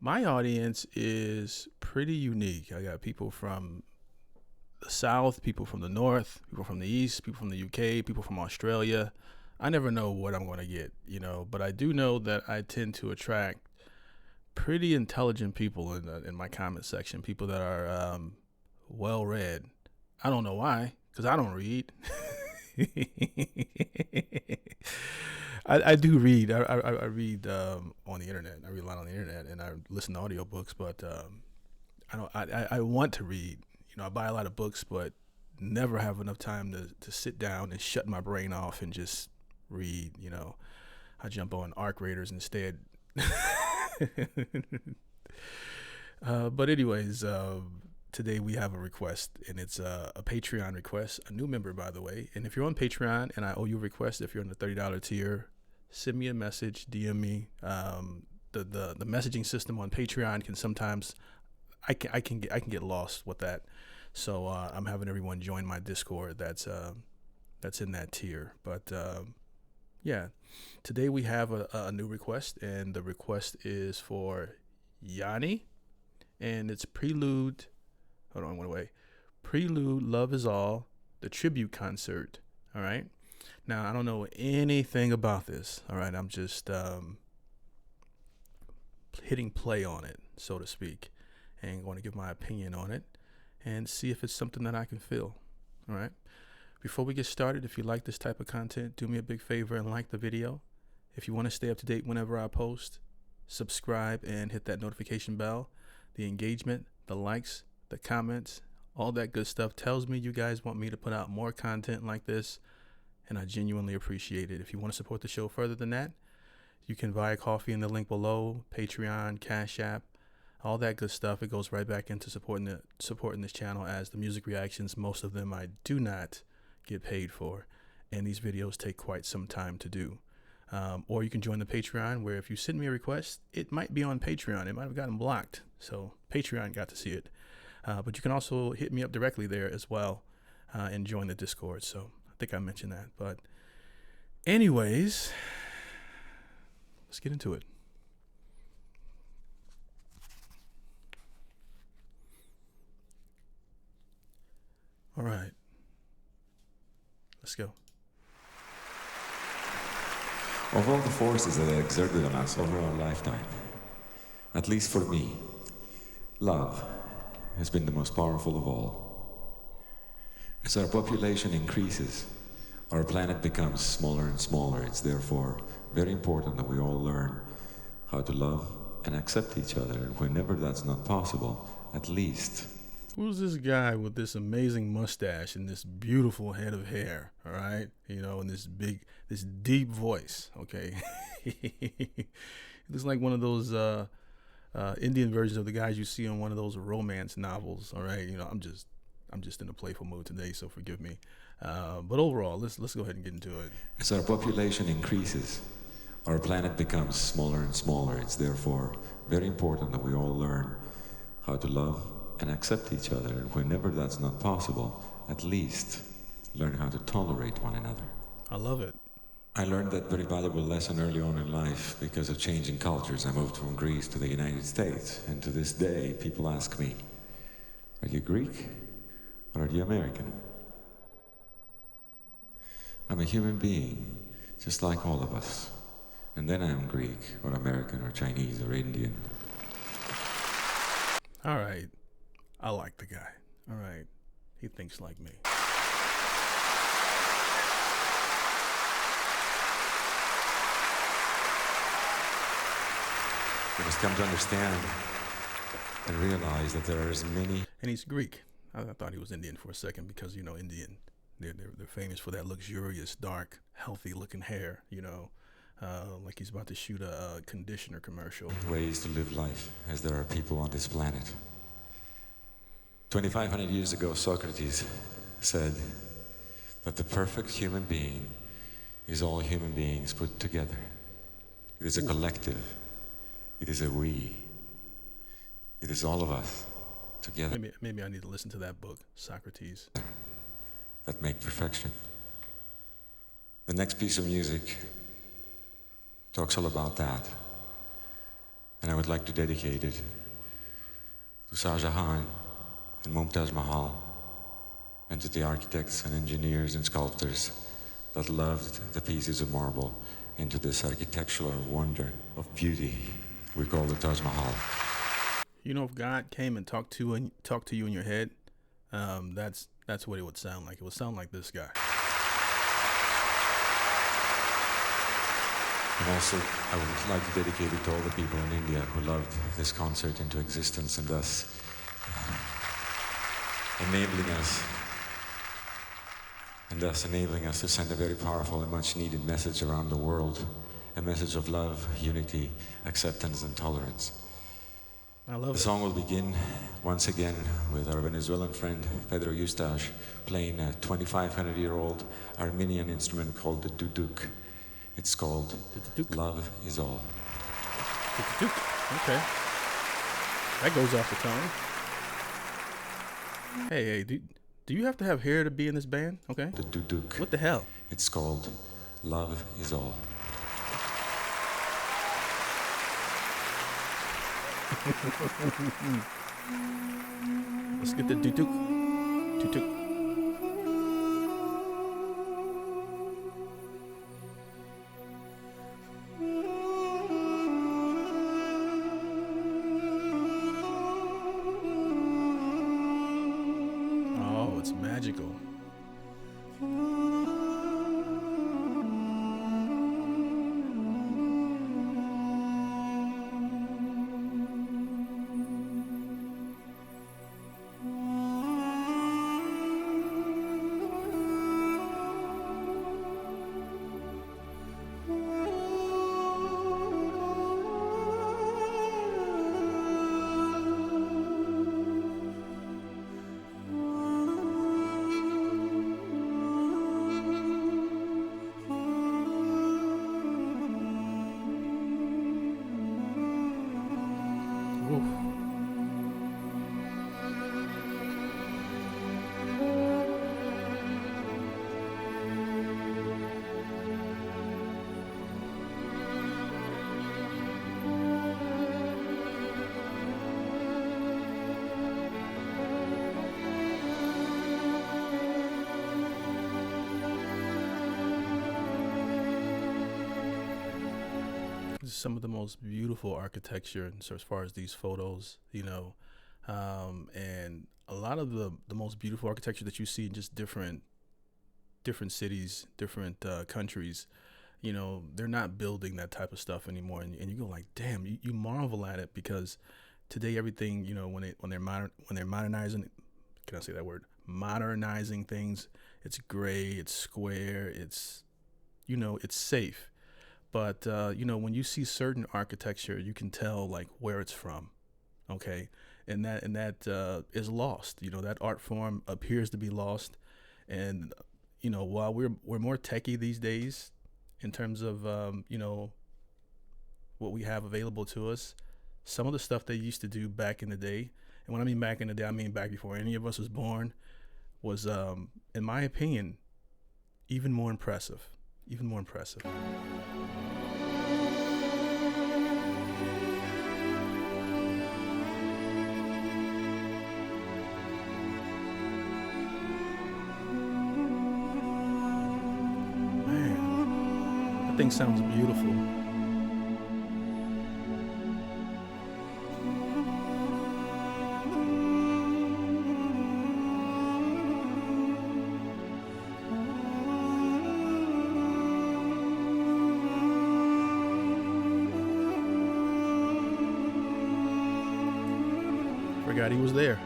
My audience is pretty unique. I got people from the South, people from the North, people from the East, people from the UK, people from Australia. I never know what I'm going to get, but I do know that I tend to attract pretty intelligent people in my comment section, people that are well read. I don't know why, because I don't read. I do read. I read on the internet. I read a lot on the internet, and I listen to audiobooks. But I don't. I want to read. I buy a lot of books, but never have enough time to sit down and shut my brain off and just read. I jump on Arc Raiders instead. But anyways, today we have a request, and it's a Patreon request, a new member, by the way. And if you're on Patreon and I owe you a request, if you're on the $30 tier, send me a message, DM me. The messaging system on Patreon can sometimes I can get lost with that. So I'm having everyone join my Discord. That's in that tier. But yeah, today we have a new request, and the request is for Yanni, and it's Prelude. Hold on, one way. Prelude, Love Is All, the tribute concert. All right. Now, I don't know anything about this. All right. I'm just hitting play on it, so to speak, and going to give my opinion on it and see if it's something that I can feel. All right. Before we get started, if you like this type of content, do me a big favor and like the video. If you want to stay up to date whenever I post, subscribe and hit that notification bell. The engagement, the likes, the comments, all that good stuff tells me you guys want me to put out more content like this, and I genuinely appreciate it. If you want to support the show further than that, you can buy a coffee in the link below, Patreon, Cash App, all that good stuff. It goes right back into supporting this channel, as the music reactions, most of them I do not get paid for, and these videos take quite some time to do. Or you can join the Patreon, where if you send me a request, it might be on Patreon. It might have gotten blocked, so Patreon got to see it. But you can also hit me up directly there as well, and join the Discord. So I think I mentioned that. But anyways, let's get into it. All right. Let's go. Of all the forces that are exerted on us over our lifetime, at least for me, love has been the most powerful of all. As our population increases, our planet becomes smaller and smaller. It's therefore very important that we all learn how to love and accept each other. And whenever that's not possible, at least... Who's this guy with this amazing mustache and this beautiful head of hair, all right? And this deep voice, okay? He looks like one of those Indian versions of the guys you see on one of those romance novels, all right? I'm just in a playful mood today, so forgive me. But overall, let's go ahead and get into it. As our population increases, our planet becomes smaller and smaller. It's therefore very important that we all learn how to love and accept each other. And whenever that's not possible, at least learn how to tolerate one another. I love it. I learned that very valuable lesson early on in life because of changing cultures. I moved from Greece to the United States, and to this day, people ask me, are you Greek or are you American? I'm a human being, just like all of us. And then I'm Greek or American or Chinese or Indian. All right. I like the guy. All right. He thinks like me. We must come to understand and realize that there are as many... And he's Greek. I thought he was Indian for a second because, Indian, they're famous for that luxurious, dark, healthy-looking hair, like he's about to shoot a conditioner commercial. ...ways to live life as there are people on this planet. 2,500 years ago, Socrates said that the perfect human being is all human beings put together. It is a collective. It is a we. It is all of us together. Maybe I need to listen to that book, Socrates. That make perfection. The next piece of music talks all about that. And I would like to dedicate it to Shah Jahan and Mumtaz Mahal, and to the architects and engineers and sculptors that loved the pieces of marble into this architectural wonder of beauty we call the Taj Mahal. You know, if God came and talked to you in your head, that's what it would sound like. It would sound like this guy. And also, I would like to dedicate it to all the people in India who loved this concert into existence, and thus enabling us to send a very powerful and much needed message around the world, a message of love, unity, acceptance, and tolerance. I love The song will begin once again with our Venezuelan friend Pedro Eustache playing a 2,500-year-old Armenian instrument called the duduk. It's called Love Is All. Okay. That goes off the tongue. Hey, do you have to have hair to be in this band? Okay. The duduk. What the hell? It's called Love Is All. Let's get the duduk. Duduk. Oh, it's magical. Some of the most beautiful architecture, and so as far as these photos, and a lot of the most beautiful architecture that you see in just different cities, different countries, they're not building that type of stuff anymore, and you go like, damn, you marvel at it, because today everything, when they're modernizing, can I say that word, modernizing things, it's gray, it's square, it's safe. But, when you see certain architecture, you can tell like where it's from. Okay. And that is lost. That art form appears to be lost. And, while we're more techie these days in terms of, what we have available to us, some of the stuff they used to do back in the day. And when I mean back in the day, I mean back before any of us was born, was, in my opinion, even more impressive. Man, that thing sounds beautiful. Forgot he was there.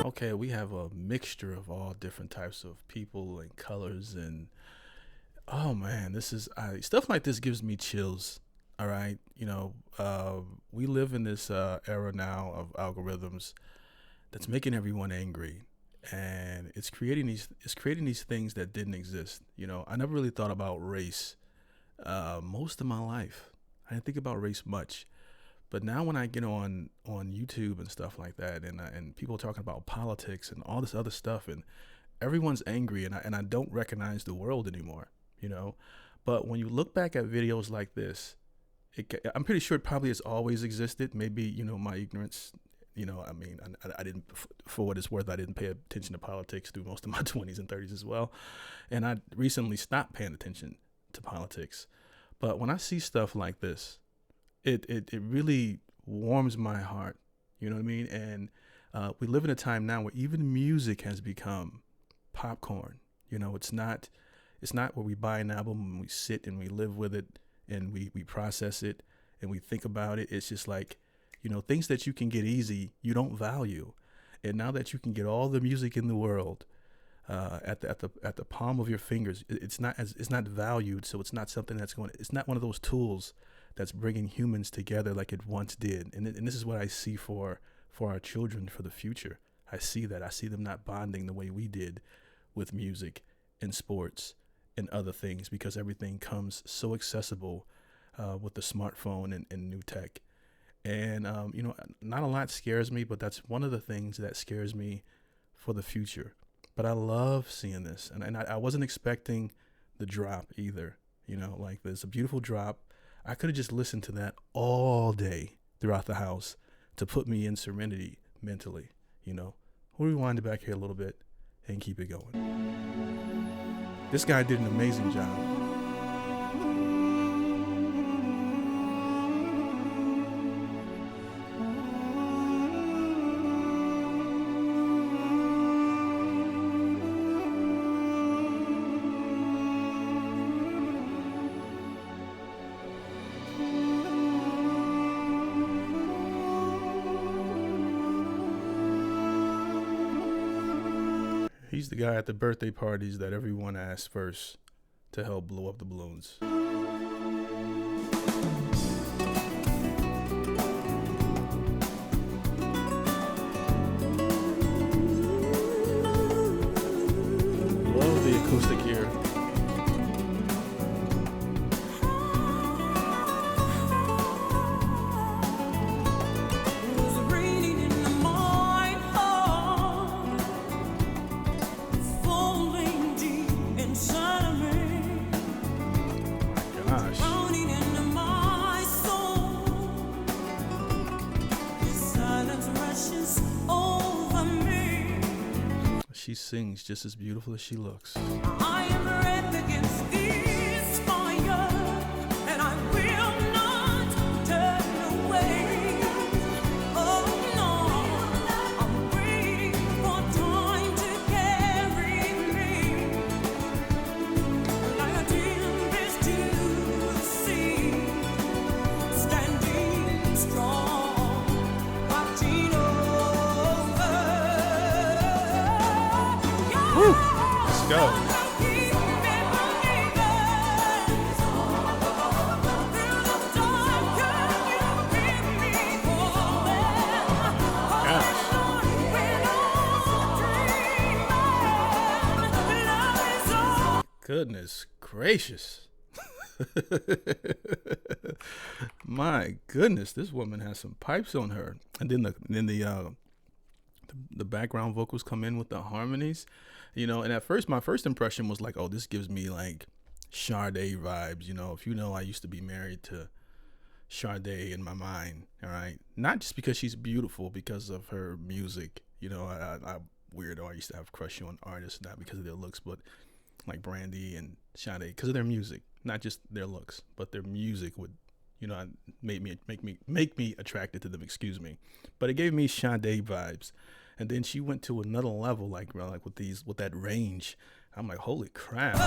Okay, we have a mixture of all different types of people and colors, and oh man, this is stuff like this gives me chills. All right, we live in this era now of algorithms that's making everyone angry, and it's creating these things that didn't exist. I never really thought about race most of my life. I didn't think about race much. But now when I get on YouTube and stuff like that, and people talking about politics and all this other stuff, and everyone's angry, and I don't recognize the world anymore, you know. But when you look back at videos like this, I'm pretty sure it probably has always existed. Maybe, you know, my ignorance, you know, I mean, I didn't, for what it's worth, I didn't pay attention to politics through most of my 20s and 30s as well. And I recently stopped paying attention to politics. But when I see stuff like this, it really warms my heart. You know what I mean? And we live in a time now where even music has become popcorn. You know, it's not where we buy an album and we sit and we live with it and we process it and we think about it. It's just like, you know, things that you can get easy, you don't value. And now that you can get all the music in the world at the palm of your fingers, it's not valued. So it's not something it's not one of those tools that's bringing humans together like it once did. And this is what I see for our children for the future. I see them not bonding the way we did with music and sports and other things, because everything comes so accessible with the smartphone and new tech. And, you know, not a lot scares me, but that's one of the things that scares me for the future. But I love seeing this. And I wasn't expecting the drop either. You know, like, there's a beautiful drop. I could have just listened to that all day throughout the house to put me in serenity mentally, you know. We'll rewind it back here a little bit and keep it going. This guy did an amazing job. He's the guy at the birthday parties that everyone asks first to help blow up the balloons. Love the acoustic here. She sings just as beautiful as she looks. I am red against this fire, and I will not turn away. Oh no, I'm waiting for time to carry me like a tempest to the sea, standing strong, watching over. Let's go. Goodness gracious. My goodness, this woman has some pipes on her. And then the background vocals come in with the harmonies. You know, and at first, my first impression was like, oh, this gives me like Sade vibes. You know, if you know, I used to be married to Sade in my mind. All right. Not just because she's beautiful, because of her music. You know, I weirdo. I used to have a crush on artists, not because of their looks, but like Brandy and Sade, because of their music, not just their looks, but their music would, you know, make me attracted to them. Excuse me. But it gave me Sade vibes. And then she went to another level, like with that range. I'm like, holy crap.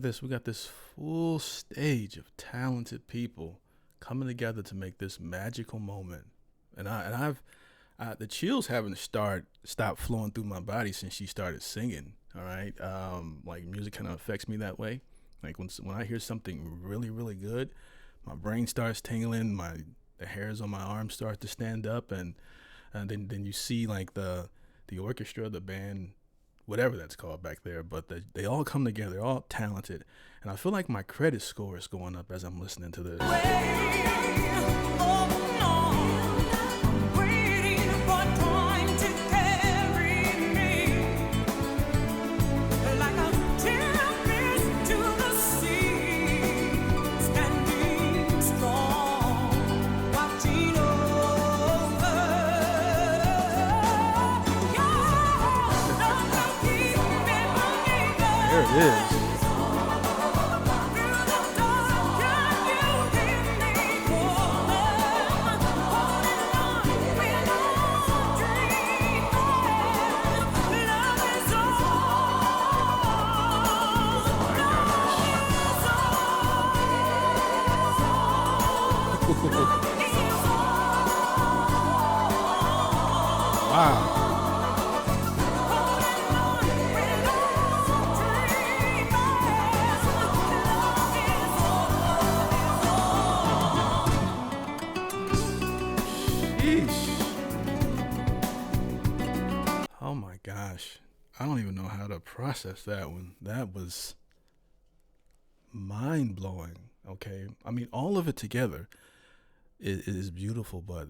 this. We got this full stage of talented people coming together to make this magical moment. And I've the chills haven't stopped flowing through my body since she started singing. All right, like music kind of affects me that way. Like when I hear something really really good, my brain starts tingling, the hairs on my arms start to stand up, and then you see like the orchestra, the band, whatever that's called back there, but they all come together. They're all talented, and I feel like my credit score is going up as I'm listening to this. There it is. Wow. Oh my gosh. I don't even know how to process that one. That was mind blowing. Okay. I mean, all of it together is beautiful, but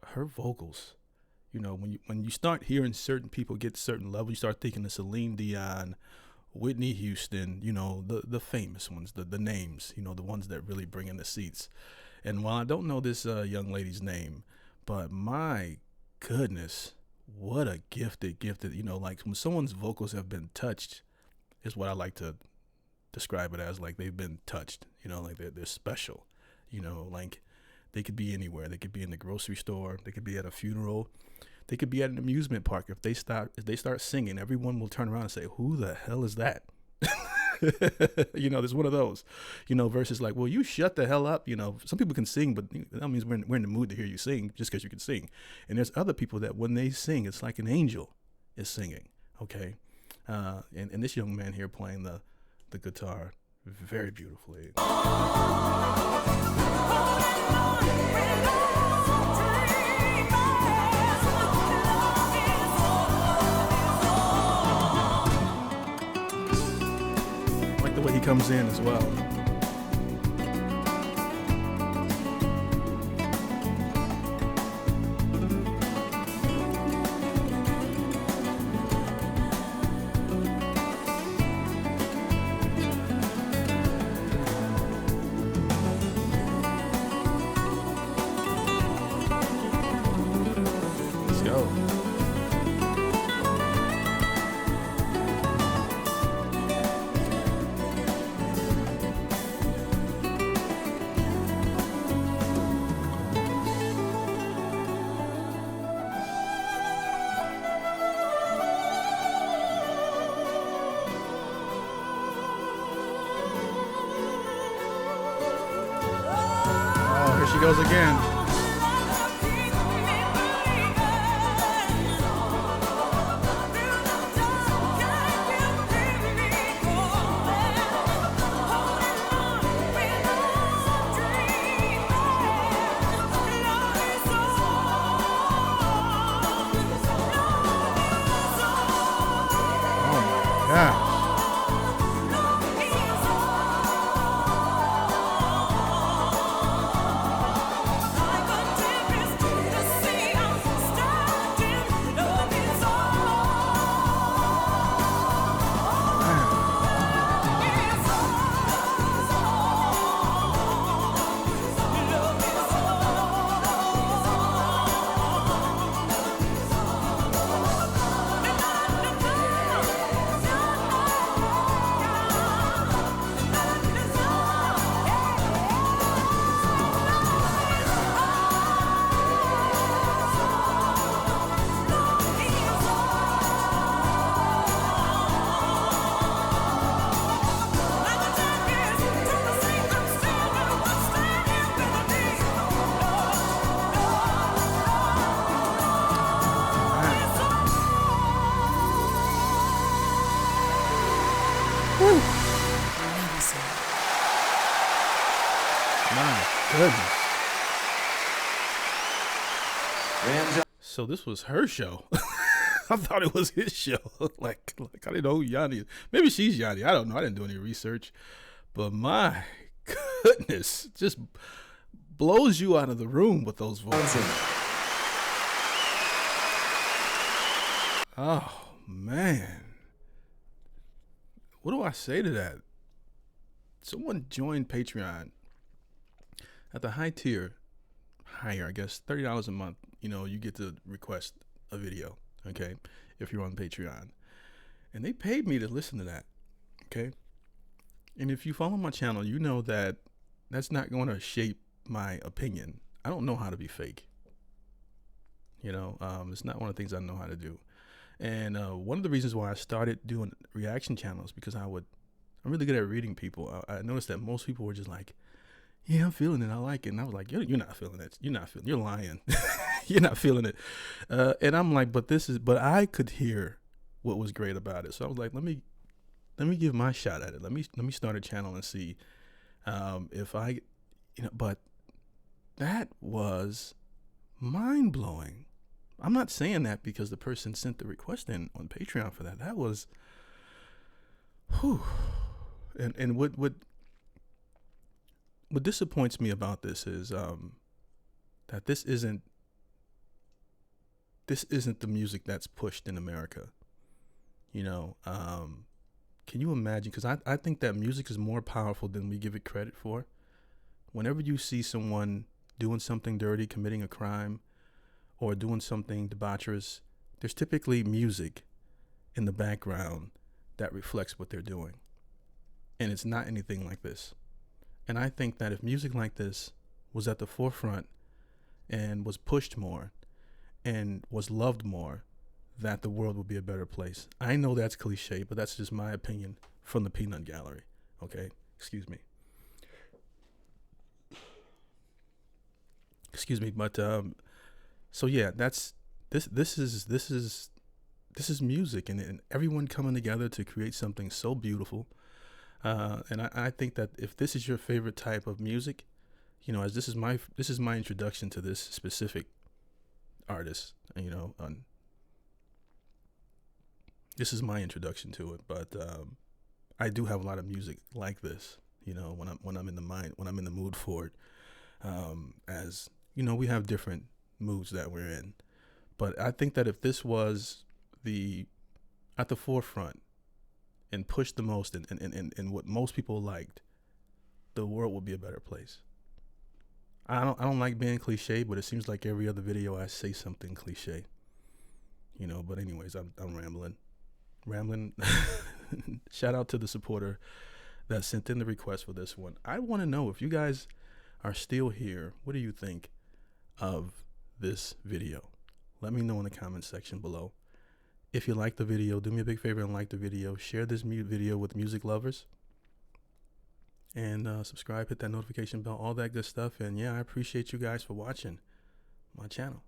her vocals, you know, when you start hearing certain people get to certain levels, you start thinking of Celine Dion, Whitney Houston, you know, the famous ones, the names, you know, the ones that really bring in the seats. And while I don't know this young lady's name, but my goodness, what a gifted, you know, like when someone's vocals have been touched is what I like to describe it as. Like they've been touched, you know, like they're special, you know, like they could be anywhere. They could be in the grocery store. They could be at a funeral. They could be at an amusement park. If they start singing, everyone will turn around and say, who the hell is that? You know, there's one of those, you know, versus like, well, you shut the hell up. You know, some people can sing, but that means we're in the mood to hear you sing just because you can sing. And there's other people that when they sing, it's like an angel is singing. Okay. And this young man here playing the guitar very beautifully. The way he comes in as well. Let's go. Here she goes again. Oh my gosh. goodness. Van So this was her show. I thought it was his show. like I didn't know who Yanni is. Maybe she's Yanni. I don't know. I didn't do any research. But my goodness, just blows you out of the room with those voices. Johnson. Oh, man. What do I say to that? Someone joined Patreon at the high tier, higher, I guess, $30 a month. You know, you get to request a video, okay, if you're on Patreon. And they paid me to listen to that, okay? And if you follow my channel, you know that that's not going to shape my opinion. I don't know how to be fake. You know, it's not one of the things I know how to do. And one of the reasons why I started doing reaction channels, because I'm really good at reading people. I noticed that most people were just like, yeah, I'm feeling it. I like it. And I was like, you're not feeling it. You're lying. You're not feeling it. And I'm like, but I could hear what was great about it. So I was like, let me give my shot at it. Let me start a channel and see if I, but that was mind blowing. I'm not saying that because the person sent the request in on Patreon for that. That was, whew. And what disappoints me about this is that this isn't the music that's pushed in America. Can you imagine? Because I think that music is more powerful than we give it credit for. Whenever you see someone doing something dirty, committing a crime, or doing something debaucherous, there's typically music in the background that reflects what they're doing. And it's not anything like this. And I think that if music like this was at the forefront and was pushed more and was loved more, that the world would be a better place. I know that's cliche, but that's just my opinion from the peanut gallery. Okay? Excuse me. But so yeah, that's this is music, and everyone coming together to create something so beautiful. And I think that if this is your favorite type of music, as this is my introduction to this specific artist, this is my introduction to it. But I do have a lot of music like this, when I'm in the mood for it. As we have different moods that we're in, but I think that if this was at the forefront and pushed the most and what most people liked, the world would be a better place. I don't like being cliche, but it seems like every other video I say something cliche. But anyways, I'm rambling. Shout out to the supporter that sent in the request for this one. I want to know if you guys are still here. What do you think of this video? Let me know in the comment section below. If you like the video, do me a big favor and like the video. Share this video with music lovers. And subscribe, hit that notification bell, all that good stuff. And yeah, I appreciate you guys for watching my channel.